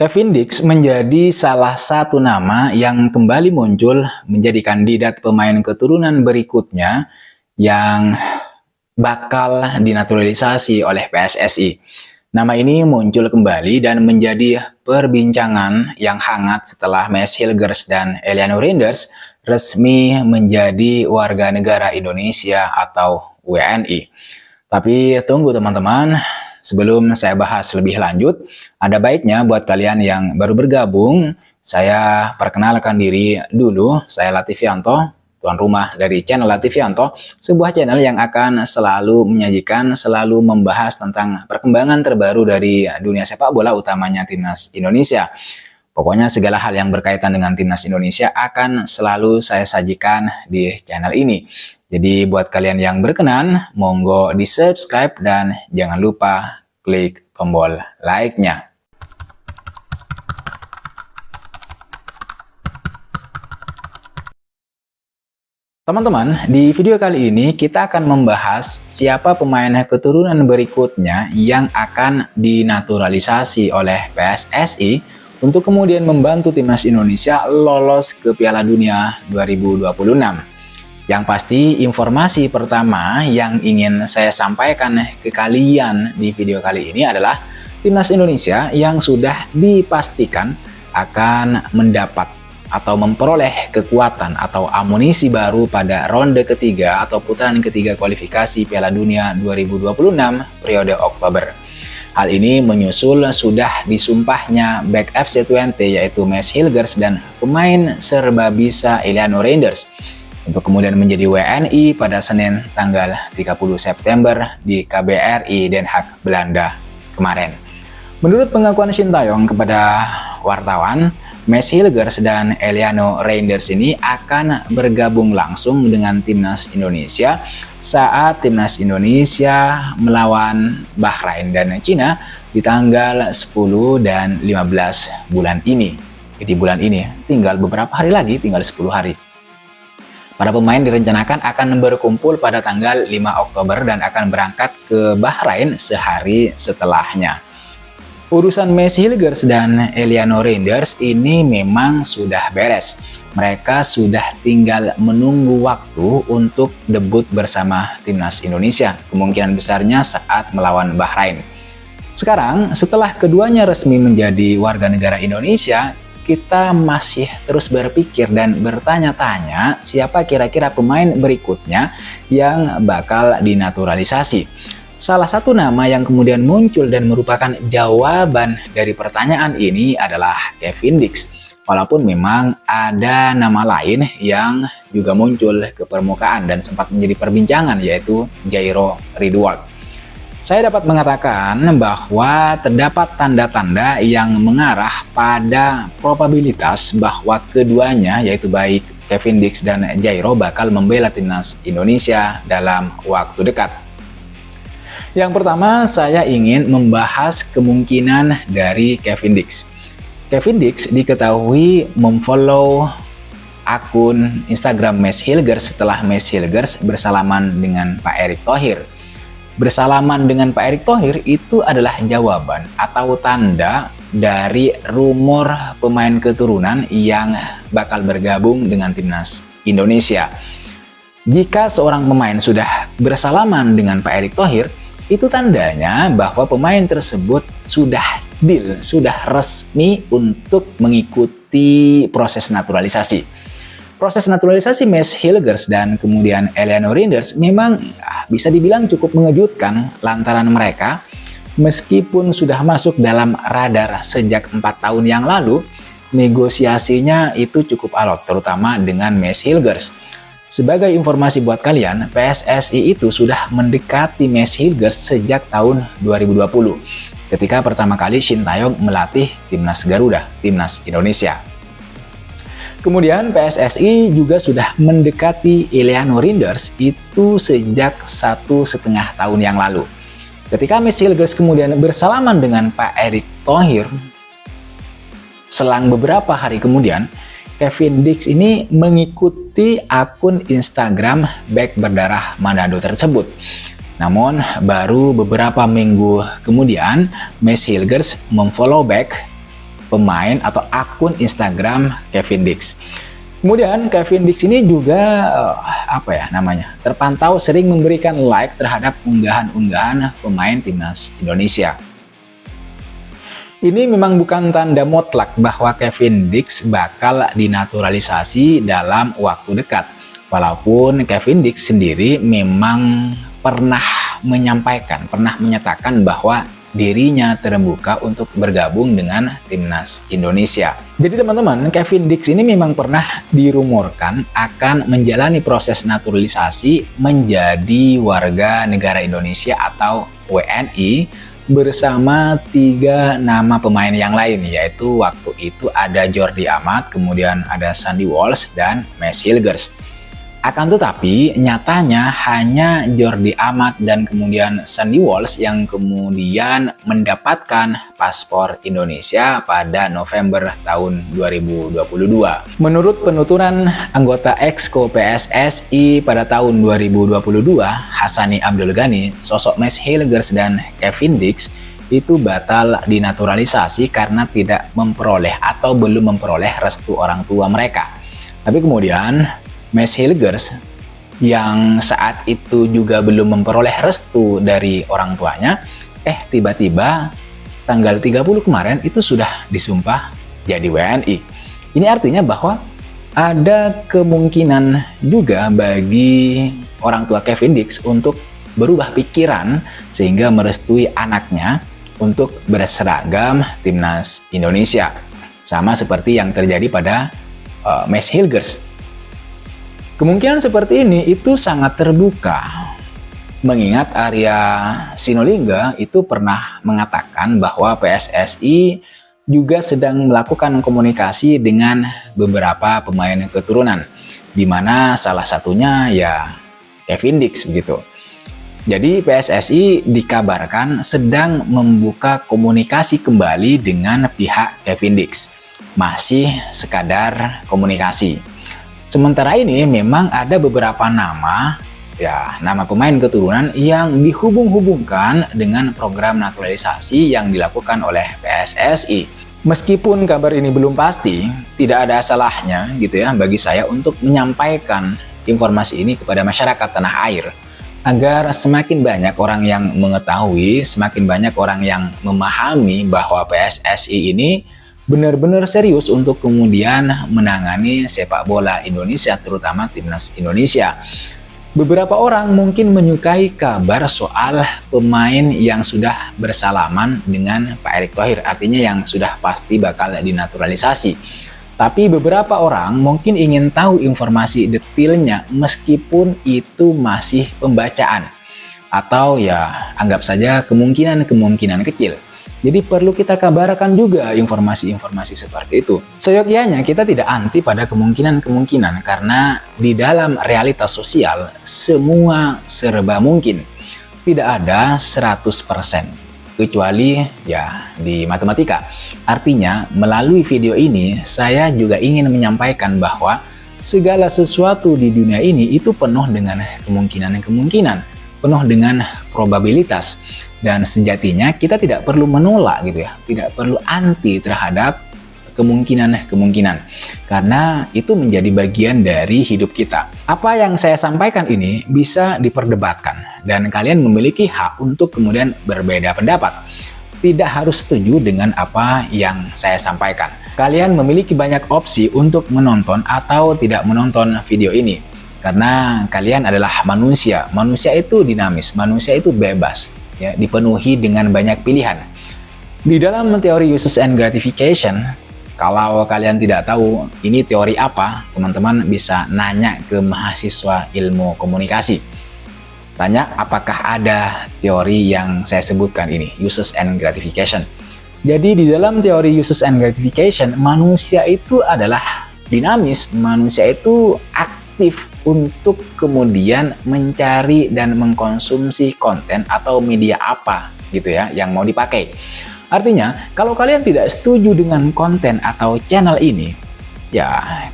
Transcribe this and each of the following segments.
Kevin Dix menjadi salah satu nama yang kembali muncul menjadi kandidat pemain keturunan berikutnya yang bakal dinaturalisasi oleh PSSI. Nama ini muncul kembali dan menjadi perbincangan yang hangat setelah Maes Hilgers dan Eliano Reinders resmi menjadi warga negara Indonesia atau WNI. Tapi tunggu teman-teman, sebelum saya bahas lebih lanjut, ada baiknya buat kalian yang baru bergabung, saya perkenalkan diri dulu. Saya Latifianto, tuan rumah dari channel Latifianto, sebuah channel yang akan selalu menyajikan, selalu membahas tentang perkembangan terbaru dari dunia sepak bola, utamanya Timnas Indonesia. Pokoknya segala hal yang berkaitan dengan Timnas Indonesia akan selalu saya sajikan di channel ini. Jadi buat kalian yang berkenan, monggo di subscribe dan jangan lupa klik tombol like-nya. Teman-teman, di video kali ini kita akan membahas siapa pemain keturunan berikutnya yang akan dinaturalisasi oleh PSSI untuk kemudian membantu Timnas Indonesia lolos ke Piala Dunia 2026. Yang pasti informasi pertama yang ingin saya sampaikan ke kalian di video kali ini adalah Timnas Indonesia yang sudah dipastikan akan mendapat atau memperoleh kekuatan atau amunisi baru pada ronde ketiga atau putaran ketiga kualifikasi Piala Dunia 2026 periode Oktober. Hal ini menyusul sudah disumpahnya back FC20 yaitu Maes Hilgers dan pemain serbabisa Eliano Reinders untuk kemudian menjadi WNI pada Senin tanggal 30 September di KBRI Den Haag, Belanda kemarin. Menurut pengakuan Sintayong kepada wartawan, Maes Hilgers dan Eliano Reinders ini akan bergabung langsung dengan Timnas Indonesia saat Timnas Indonesia melawan Bahrain dan Cina di tanggal 10 dan 15 bulan ini. Jadi bulan ini tinggal beberapa hari lagi, tinggal 10 hari. Para pemain direncanakan akan berkumpul pada tanggal 5 Oktober dan akan berangkat ke Bahrain sehari setelahnya. Urusan Maes Hilgers dan Eliano Reinders ini memang sudah beres. Mereka sudah tinggal menunggu waktu untuk debut bersama Timnas Indonesia, kemungkinan besarnya saat melawan Bahrain. Sekarang, setelah keduanya resmi menjadi warga negara Indonesia, kita masih terus berpikir dan bertanya-tanya siapa kira-kira pemain berikutnya yang bakal dinaturalisasi. Salah satu nama yang kemudian muncul dan merupakan jawaban dari pertanyaan ini adalah Kevin Dix. Walaupun memang ada nama lain yang juga muncul ke permukaan dan sempat menjadi perbincangan, yaitu Jairo Ridwan. Saya dapat mengatakan bahwa terdapat tanda-tanda yang mengarah pada probabilitas bahwa keduanya, yaitu baik Kevin Dix dan Jairo, bakal membela Timnas Indonesia dalam waktu dekat. Yang pertama, saya ingin membahas kemungkinan dari Kevin Dix. Kevin Dix diketahui memfollow akun Instagram Maes Hilgers setelah Maes Hilgers bersalaman dengan Pak Erick Thohir. Bersalaman dengan Pak Erick Thohir itu adalah jawaban atau tanda dari rumor pemain keturunan yang bakal bergabung dengan Timnas Indonesia. Jika seorang pemain sudah bersalaman dengan Pak Erick Thohir, itu tandanya bahwa pemain tersebut sudah deal, sudah resmi untuk mengikuti proses naturalisasi. Proses naturalisasi Maes Hilgers dan kemudian Eliano Reinders memang bisa dibilang cukup mengejutkan lantaran mereka meskipun sudah masuk dalam radar sejak 4 tahun yang lalu, negosiasinya itu cukup alot terutama dengan Maes Hilgers. Sebagai informasi buat kalian, PSSI itu sudah mendekati Maes Hilgers sejak tahun 2020 ketika pertama kali Sintayong melatih Timnas Garuda, Timnas Indonesia. Kemudian PSSI juga sudah mendekati Eliano Reinders itu sejak 1,5 tahun yang lalu. Ketika Maes Hilgers kemudian bersalaman dengan Pak Erick Thohir, selang beberapa hari kemudian, Kevin Dix ini mengikuti akun Instagram back berdarah Manado tersebut. Namun baru beberapa minggu kemudian Maes Hilgers memfollow back pemain atau akun Instagram Kevin Dix. Kemudian Kevin Dix ini juga terpantau sering memberikan like terhadap unggahan-unggahan pemain timnas Indonesia. Ini memang bukan tanda mutlak bahwa Kevin Dix bakal dinaturalisasi dalam waktu dekat. Walaupun Kevin Dix sendiri memang pernah menyatakan bahwa dirinya terbuka untuk bergabung dengan timnas Indonesia. Jadi teman-teman, Kevin Dix ini memang pernah dirumorkan akan menjalani proses naturalisasi menjadi warga negara Indonesia atau WNI bersama 3 nama pemain yang lain, yaitu waktu itu ada Jordi Amat, kemudian ada Sandy Walsh, dan Max Hilgers. Akan tetapi nyatanya hanya Jordi Amat dan kemudian Sandy Walsh yang kemudian mendapatkan paspor Indonesia pada November tahun 2022. Menurut penuturan anggota Exco PSSI pada tahun 2022, Hassani Abdul Ghani, sosok Max Hilgers dan Kevin Dix itu batal dinaturalisasi karena tidak memperoleh atau belum memperoleh restu orang tua mereka. Tapi kemudian Max Hilgers yang saat itu juga belum memperoleh restu dari orang tuanya, tiba-tiba tanggal 30 kemarin itu sudah disumpah jadi WNI. Ini artinya bahwa ada kemungkinan juga bagi orang tua Kevin Dix untuk berubah pikiran sehingga merestui anaknya untuk berseragam timnas Indonesia. Sama seperti yang terjadi pada Max Hilgers. Kemungkinan seperti ini itu sangat terbuka, mengingat Arya Sinulinga itu pernah mengatakan bahwa PSSI juga sedang melakukan komunikasi dengan beberapa pemain keturunan, di mana salah satunya ya Kevin Dix begitu. Jadi PSSI dikabarkan sedang membuka komunikasi kembali dengan pihak Kevin Dix, masih sekadar komunikasi. Sementara ini memang ada beberapa nama pemain keturunan yang dihubung-hubungkan dengan program naturalisasi yang dilakukan oleh PSSI. Meskipun kabar ini belum pasti, tidak ada salahnya bagi saya untuk menyampaikan informasi ini kepada masyarakat tanah air agar semakin banyak orang yang mengetahui, semakin banyak orang yang memahami bahwa PSSI ini benar-benar serius untuk kemudian menangani sepak bola Indonesia, terutama timnas Indonesia. Beberapa orang mungkin menyukai kabar soal pemain yang sudah bersalaman dengan Pak Erick Thohir, artinya yang sudah pasti bakal dinaturalisasi. Tapi beberapa orang mungkin ingin tahu informasi detailnya meskipun itu masih pembacaan. Atau anggap saja kemungkinan kecil. Jadi perlu kita kabarkan juga informasi-informasi seperti itu. Seyogyanya kita tidak anti pada kemungkinan-kemungkinan karena di dalam realitas sosial semua serba mungkin. Tidak ada 100% kecuali di matematika. Artinya melalui video ini saya juga ingin menyampaikan bahwa segala sesuatu di dunia ini itu penuh dengan kemungkinan-kemungkinan, penuh dengan probabilitas. Dan sejatinya kita tidak perlu menolak tidak perlu anti terhadap kemungkinan-kemungkinan karena itu menjadi bagian dari hidup kita. Apa yang saya sampaikan ini bisa diperdebatkan dan kalian memiliki hak untuk kemudian berbeda pendapat. Tidak harus setuju dengan apa yang saya sampaikan. Kalian memiliki banyak opsi untuk menonton atau tidak menonton video ini karena kalian adalah manusia. Manusia itu dinamis, manusia itu bebas. Dipenuhi dengan banyak pilihan. Di dalam teori uses and gratification, kalau kalian tidak tahu ini teori apa, teman-teman bisa nanya ke mahasiswa ilmu komunikasi. Tanya apakah ada teori yang saya sebutkan ini, uses and gratification. Jadi di dalam teori uses and gratification, manusia itu adalah dinamis, manusia itu aktif untuk kemudian mencari dan mengkonsumsi konten atau media apa yang mau dipakai. Artinya, kalau kalian tidak setuju dengan konten atau channel ini,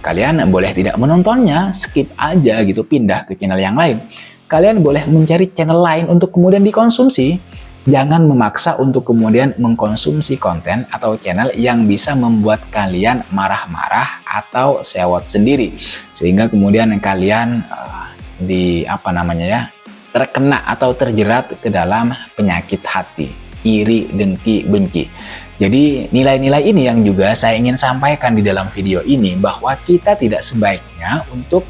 kalian boleh tidak menontonnya, skip aja pindah ke channel yang lain. Kalian boleh mencari channel lain untuk kemudian dikonsumsi. Jangan memaksa untuk kemudian mengkonsumsi konten atau channel yang bisa membuat kalian marah-marah atau sewot sendiri, sehingga kemudian kalian terkena atau terjerat ke dalam penyakit hati, iri, dengki, benci. Jadi nilai-nilai ini yang juga saya ingin sampaikan di dalam video ini, bahwa kita tidak sebaiknya untuk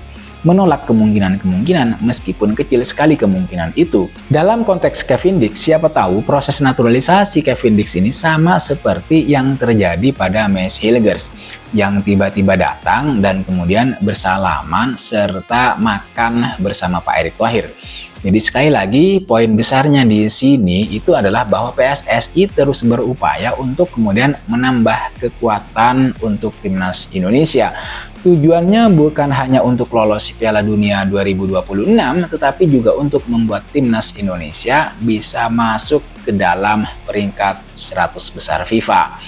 menolak kemungkinan-kemungkinan meskipun kecil sekali kemungkinan itu. Dalam konteks Cavendish, siapa tahu proses naturalisasi Cavendish ini sama seperti yang terjadi pada Maes Hilgers yang tiba-tiba datang dan kemudian bersalaman serta makan bersama Pak Erick Thohir. Jadi sekali lagi poin besarnya di sini itu adalah bahwa PSSI terus berupaya untuk kemudian menambah kekuatan untuk timnas Indonesia. Tujuannya bukan hanya untuk lolos Piala Dunia 2026, tetapi juga untuk membuat timnas Indonesia bisa masuk ke dalam peringkat 100 besar FIFA.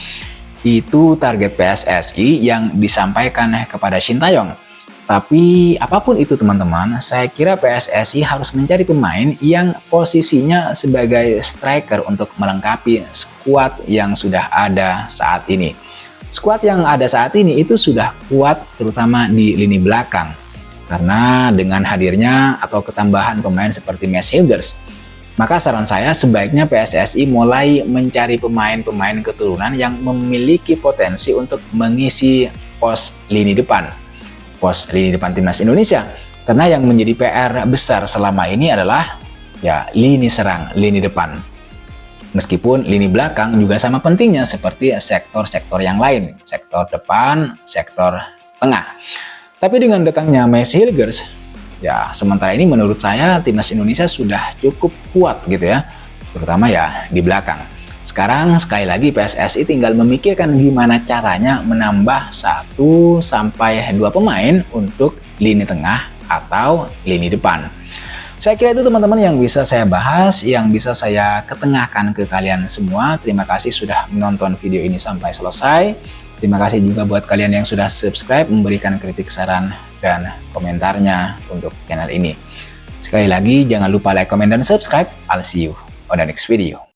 Itu target PSSI yang disampaikan kepada Shin Taeyong. Tapi apapun itu teman-teman, saya kira PSSI harus mencari pemain yang posisinya sebagai striker untuk melengkapi skuad yang sudah ada saat ini. Skuad yang ada saat ini itu sudah kuat terutama di lini belakang. Karena dengan hadirnya atau ketambahan pemain seperti Maes Hilgers, maka saran saya sebaiknya PSSI mulai mencari pemain-pemain keturunan yang memiliki potensi untuk mengisi pos lini depan timnas Indonesia. Karena yang menjadi PR besar selama ini adalah lini serang, lini depan. Meskipun lini belakang juga sama pentingnya seperti sektor-sektor yang lain, sektor depan, sektor tengah. Tapi dengan datangnya Maes Hilgers, sementara ini menurut saya timnas Indonesia sudah cukup kuat gitu ya, terutama di belakang. Sekarang sekali lagi PSSI tinggal memikirkan gimana caranya menambah 1 sampai 2 pemain untuk lini tengah atau lini depan. Saya kira itu teman-teman yang bisa saya bahas, yang bisa saya ketengahkan ke kalian semua. Terima kasih sudah menonton video ini sampai selesai. Terima kasih juga buat kalian yang sudah subscribe, memberikan kritik, saran, dan komentarnya untuk channel ini. Sekali lagi jangan lupa like, comment, dan subscribe. I'll see you on the next video.